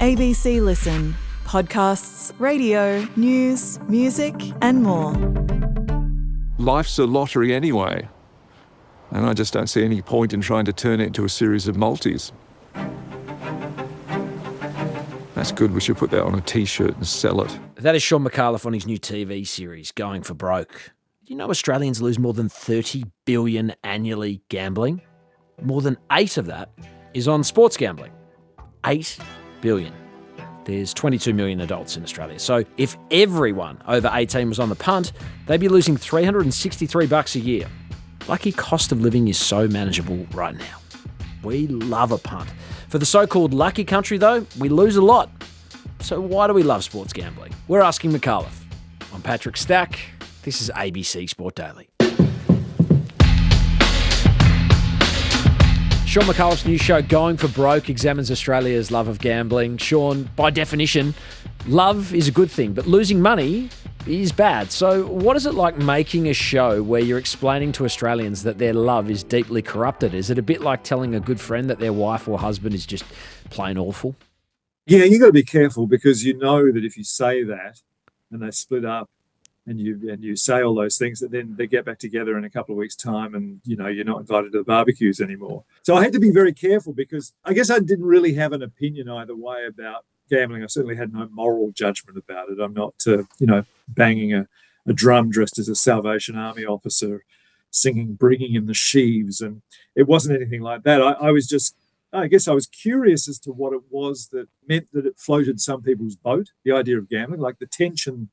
ABC Listen. Podcasts, radio, news, music and more. Life's a lottery anyway, and I just don't see any point in trying to turn it into a series of multis. That's good. We should put that on a T-shirt and sell it. That is Shaun Micallef on his new TV series, Going for Broke. Do you know Australians lose more than $30 billion annually gambling? More than 8 of that is on sports gambling. 8 billion. There's 22 million adults in Australia. So if everyone over 18 was on the punt, they'd be losing $363 a year. Lucky cost of living is so manageable right now. We love a punt. For the so-called lucky country, though, we lose a lot. So why do we love sports gambling? We're asking Micallef. I'm Patrick Stack. This is ABC Sport Daily. Shaun Micallef's new show, Going for Broke, examines Australia's love of gambling. Shaun, by definition, love is a good thing, but losing money is bad. So what is it like making a show where you're explaining to Australians that their love is deeply corrupted? Is it a bit like telling a good friend that their wife or husband is just plain awful? Yeah, you got to be careful, because you know that if you say that and they split up and you say all those things, that then they get back together in a couple of weeks' time and, you know, you're not invited to the barbecues anymore. So I had to be very careful, because I guess I didn't really have an opinion either way about gambling. I certainly had no moral judgment about it. I'm not, banging a drum dressed as a Salvation Army officer, singing Bringing in the Sheaves. And it wasn't anything like that. I guess I was curious as to what it was that meant that it floated some people's boat, the idea of gambling, like the tension,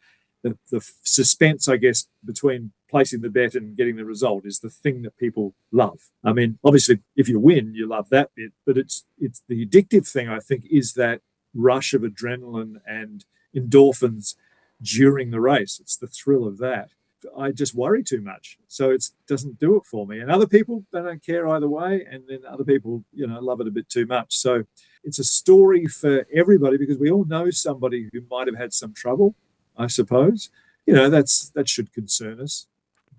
the suspense, I guess, between placing the bet and getting the result is the thing that people love. I mean, obviously, if you win, you love that bit, but it's the addictive thing, I think, is that rush of adrenaline and endorphins during the race. It's the thrill of that. I just worry too much, so it doesn't do it for me. And other people, they don't care either way, and then other people, love it a bit too much. So it's a story for everybody, because we all know somebody who might have had some trouble, I suppose. That should concern us.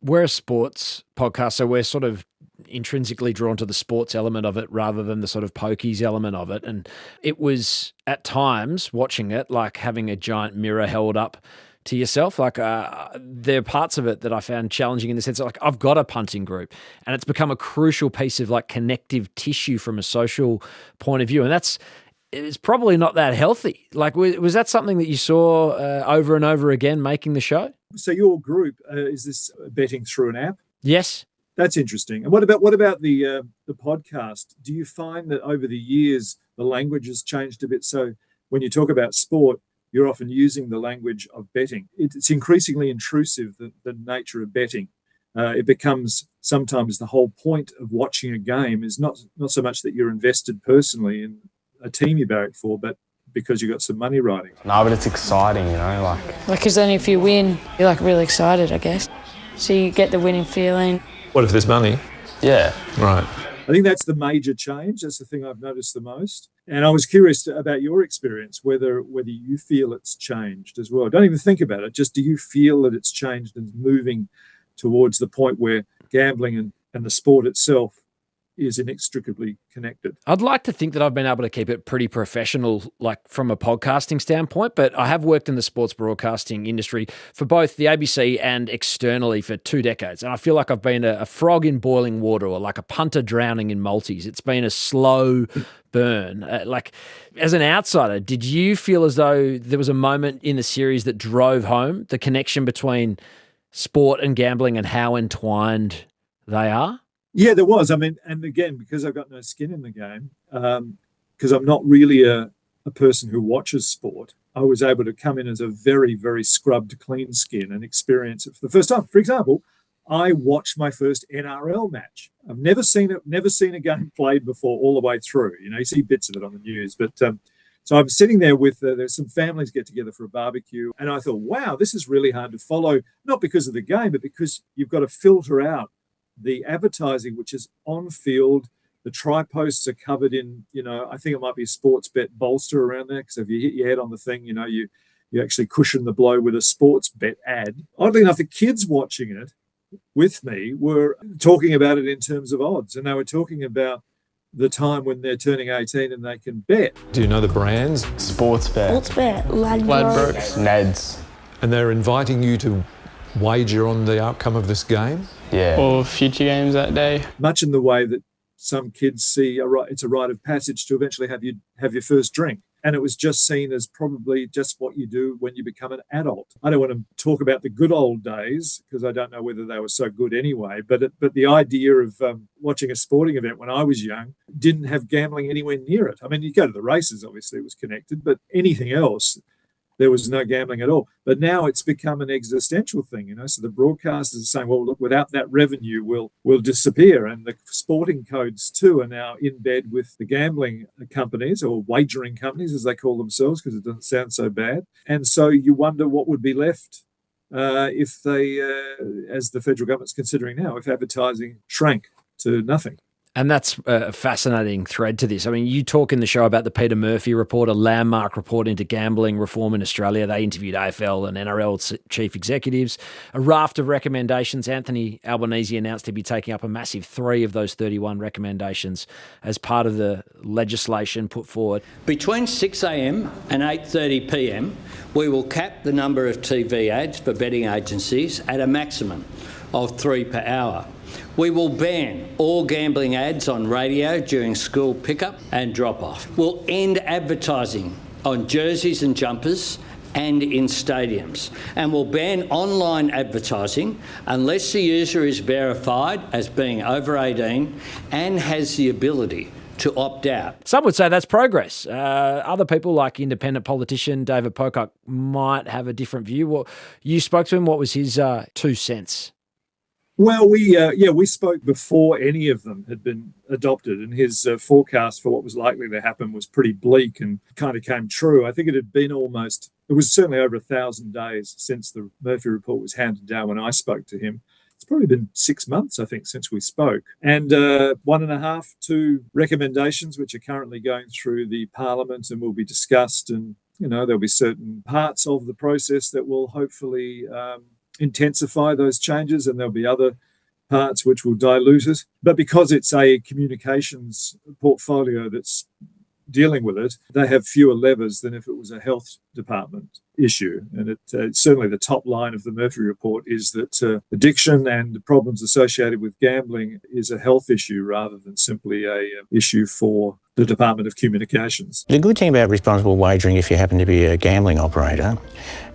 We're a sports podcast, so we're sort of intrinsically drawn to the sports element of it rather than the sort of pokies element of it. And it was, at times, watching it, like having a giant mirror held up to yourself. Like there are parts of it that I found challenging in the sense that, like, I've got a punting group and it's become a crucial piece of like connective tissue from a social point of view. And it's probably not that healthy. Like, was that something that you saw over and over again making the show? So your group, is this betting through an app? Yes. That's interesting. And what about the podcast? Do you find that over the years the language has changed a bit? So when you talk about sport, you're often using the language of betting. It's increasingly intrusive, the nature of betting. It becomes sometimes the whole point of watching a game is not so much that you're invested personally in a team you barrack for, but because you got some money riding. No, but it's exciting, Like, because then if you win, you're like really excited, I guess. So you get the winning feeling. What if there's money? Yeah. Right. I think that's the major change. That's the thing I've noticed the most. And I was curious about your experience, whether you feel it's changed as well. Don't even think about it. Just, do you feel that it's changed and moving towards the point where gambling and the sport itself is inextricably connected? I'd like to think that I've been able to keep it pretty professional, like from a podcasting standpoint, but I have worked in the sports broadcasting industry for both the ABC and externally for 2 decades. And I feel like I've been a frog in boiling water, or like a punter drowning in multis. It's been a slow burn. Like, as an outsider, did you feel as though there was a moment in the series that drove home the connection between sport and gambling and how entwined they are? Yeah, there was. I mean, and again, because I've got no skin in the game, because I'm not really a person who watches sport, I was able to come in as a very, very scrubbed, clean skin and experience it for the first time. For example, I watched my first NRL match. I've never seen a game played before all the way through. You see bits of it on the news, but so I'm sitting there with there's some families get together for a barbecue, and I thought, wow, this is really hard to follow, not because of the game, but because you've got to filter out the advertising, which is on field. The tri-posts are covered in, I think it might be a sports bet bolster around there, because if you hit your head on the thing, you actually cushion the blow with a sports bet ad. Oddly enough, the kids watching it with me were talking about it in terms of odds, and they were talking about the time when they're turning 18 and they can bet. Do you know the brands? Sportsbet, Ladbrokes, Neds. And they're inviting you to wager on the outcome of this game? Yeah. or future games that day. Much in the way that some kids see it's a rite of passage to eventually have your first drink. And it was just seen as probably just what you do when you become an adult. I don't want to talk about the good old days because I don't know whether they were so good anyway. But the idea of watching a sporting event when I was young didn't have gambling anywhere near it. I mean, you go to the races, obviously it was connected, but anything else, there was no gambling at all. But now it's become an existential thing, So the broadcasters are saying, well, look, without that revenue, we'll disappear. And the sporting codes too are now in bed with the gambling companies, or wagering companies, as they call themselves, because it doesn't sound so bad. And so you wonder what would be left if they, as the federal government's considering now, if advertising shrank to nothing. And that's a fascinating thread to this. I mean, you talk in the show about the Peter Murphy report, a landmark report into gambling reform in Australia. They interviewed AFL and NRL chief executives. A raft of recommendations. Anthony Albanese announced he'd be taking up a massive 3 of those 31 recommendations as part of the legislation put forward. Between 6 a.m. and 8:30 p.m, we will cap the number of TV ads for betting agencies at a maximum of 3 per hour. We will ban all gambling ads on radio during school pickup and drop-off. We'll end advertising on jerseys and jumpers and in stadiums. And we'll ban online advertising unless the user is verified as being over 18 and has the ability to opt out. Some would say that's progress. Other people, like independent politician David Pocock, might have a different view. You spoke to him. What was his 2 cents? Well, we spoke before any of them had been adopted, and his forecast for what was likely to happen was pretty bleak and kind of came true. I think it was certainly over 1,000 days since the Murphy report was handed down when I spoke to him. It's probably been 6 months, I think, since we spoke. And 1.5, 2 recommendations, which are currently going through the Parliament and will be discussed. And, there'll be certain parts of the process that will hopefully intensify those changes, and there'll be other parts which will dilute it. But because it's a communications portfolio that's dealing with it, they have fewer levers than if it was a health department issue. And it's certainly the top line of the Murphy report is that addiction and the problems associated with gambling is a health issue rather than simply a issue for the Department of Communications. The good thing about responsible wagering, if you happen to be a gambling operator,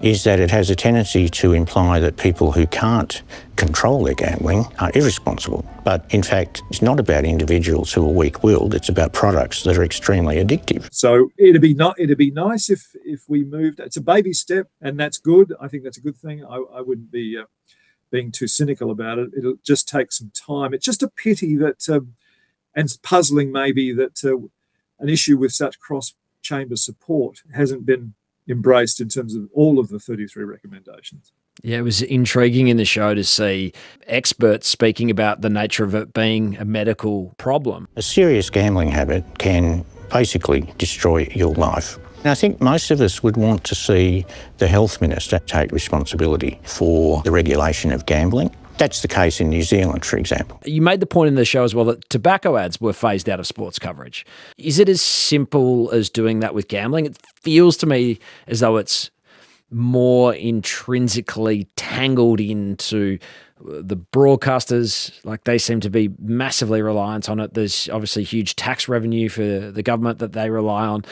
is that it has a tendency to imply that people who can't control their gambling are irresponsible. But in fact, it's not about individuals who are weak-willed, it's about products that are extremely addictive. So it'd be nice if we moved. It's a baby step, and that's good. I think that's a good thing. I wouldn't be being too cynical about it. It'll just take some time. It's just a pity that, and it's puzzling maybe, that an issue with such cross-chamber support hasn't been embraced in terms of all of the 33 recommendations. Yeah, it was intriguing in the show to see experts speaking about the nature of it being a medical problem. A serious gambling habit can basically destroy your life. And I think most of us would want to see the health minister take responsibility for the regulation of gambling. That's the case in New Zealand, for example. You made the point in the show as well that tobacco ads were phased out of sports coverage. Is it as simple as doing that with gambling? It feels to me as though it's more intrinsically tangled into the broadcasters. Like, they seem to be massively reliant on it. There's obviously huge tax revenue for the government that they rely on.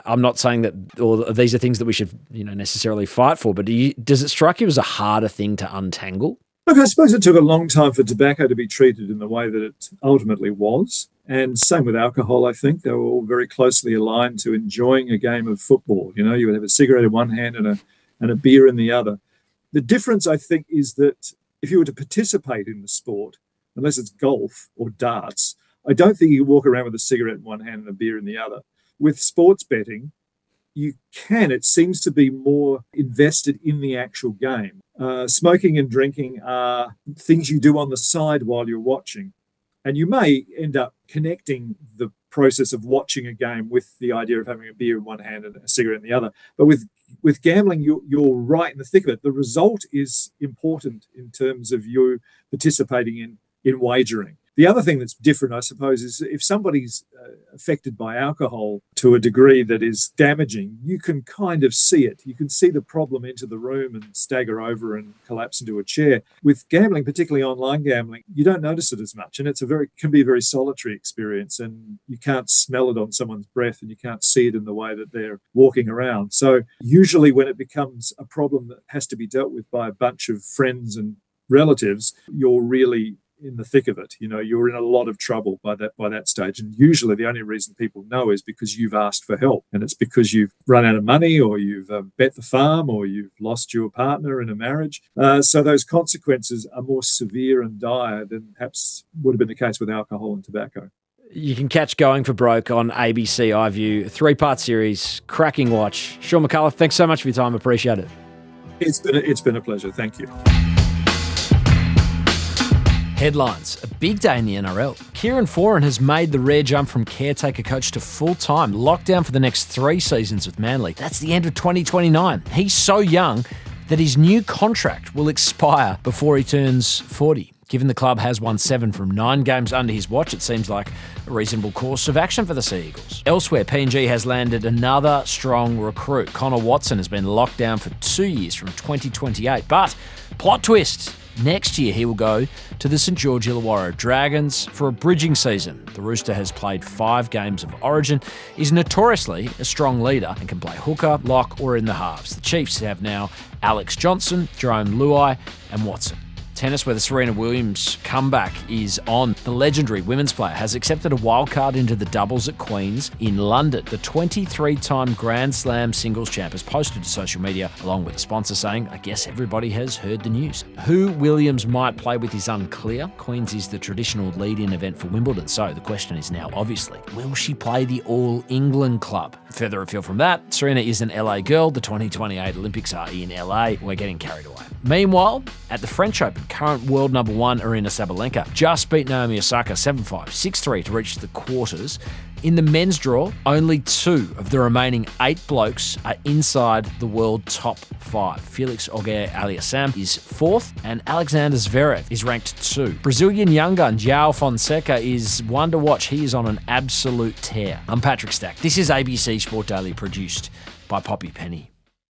I'm not saying that these are things that we should necessarily fight for, but does it strike you as a harder thing to untangle? Look, I suppose it took a long time for tobacco to be treated in the way that it ultimately was. And same with alcohol, I think. They were all very closely aligned to enjoying a game of football. You would have a cigarette in one hand and a beer in the other. The difference, I think, is that if you were to participate in the sport, unless it's golf or darts, I don't think you walk around with a cigarette in one hand and a beer in the other. With sports betting, you can. It seems to be more invested in the actual game. Smoking and drinking are things you do on the side while you're watching. And you may end up connecting the process of watching a game with the idea of having a beer in one hand and a cigarette in the other. But with gambling, you're right in the thick of it. The result is important in terms of you participating in wagering. The other thing that's different, I suppose, is if somebody's affected by alcohol to a degree that is damaging, you can kind of see it. You can see the problem into the room and stagger over and collapse into a chair. With gambling, particularly online gambling, you don't notice it as much, and can be a very solitary experience, and you can't smell it on someone's breath, and you can't see it in the way that they're walking around. So usually when it becomes a problem that has to be dealt with by a bunch of friends and relatives, you're really in the thick of it. You're in a lot of trouble by that stage. And usually the only reason people know is because you've asked for help, and it's because you've run out of money, or you've bet the farm, or you've lost your partner in a marriage. So those consequences are more severe and dire than perhaps would have been the case with alcohol and tobacco. You can catch Going for Broke on ABC iView, 3-part series, cracking watch. Shaun Micallef, thanks so much for your time. Appreciate it. It's been a pleasure. Thank you. Headlines. A big day in the NRL. Kieran Foran has made the rare jump from caretaker coach to full-time, lockdown for the next 3 seasons with Manly. That's the end of 2029. He's so young that his new contract will expire before he turns 40. Given the club has won 7 from 9 games under his watch, it seems like a reasonable course of action for the Sea Eagles. Elsewhere, PNG has landed another strong recruit. Connor Watson has been locked down for 2 years from 2028. But, plot twist, next year he will go to the St George Illawarra Dragons for a bridging season. The Rooster has played 5 games of Origin, is notoriously a strong leader and can play hooker, lock or in the halves. The Chiefs have now Alex Johnson, Jerome Luai and Watson. Tennis, where the Serena Williams comeback is on. The legendary women's player has accepted a wildcard into the doubles at Queen's in London. The 23-time Grand Slam singles champ has posted to social media along with a sponsor saying, I guess everybody has heard the news. Who Williams might play with is unclear. Queen's is the traditional lead-in event for Wimbledon, so the question is now obviously, will she play the All England club? Further afield from that, Serena is an LA girl. The 2028 Olympics are in LA. We're getting carried away. Meanwhile, at the French Open, current world number 1 Aryna Sabalenka just beat Naomi Osaka 7-5, 6-3 to reach the quarters. In the men's draw, only 2 of the remaining 8 blokes are inside the world top 5. Felix Auger-Aliassime is 4th, and Alexander Zverev is ranked 2. Brazilian young gun João Fonseca is one to watch. He is on an absolute tear. I'm Patrick Stack. This is ABC Sport Daily, produced by Poppy Penny.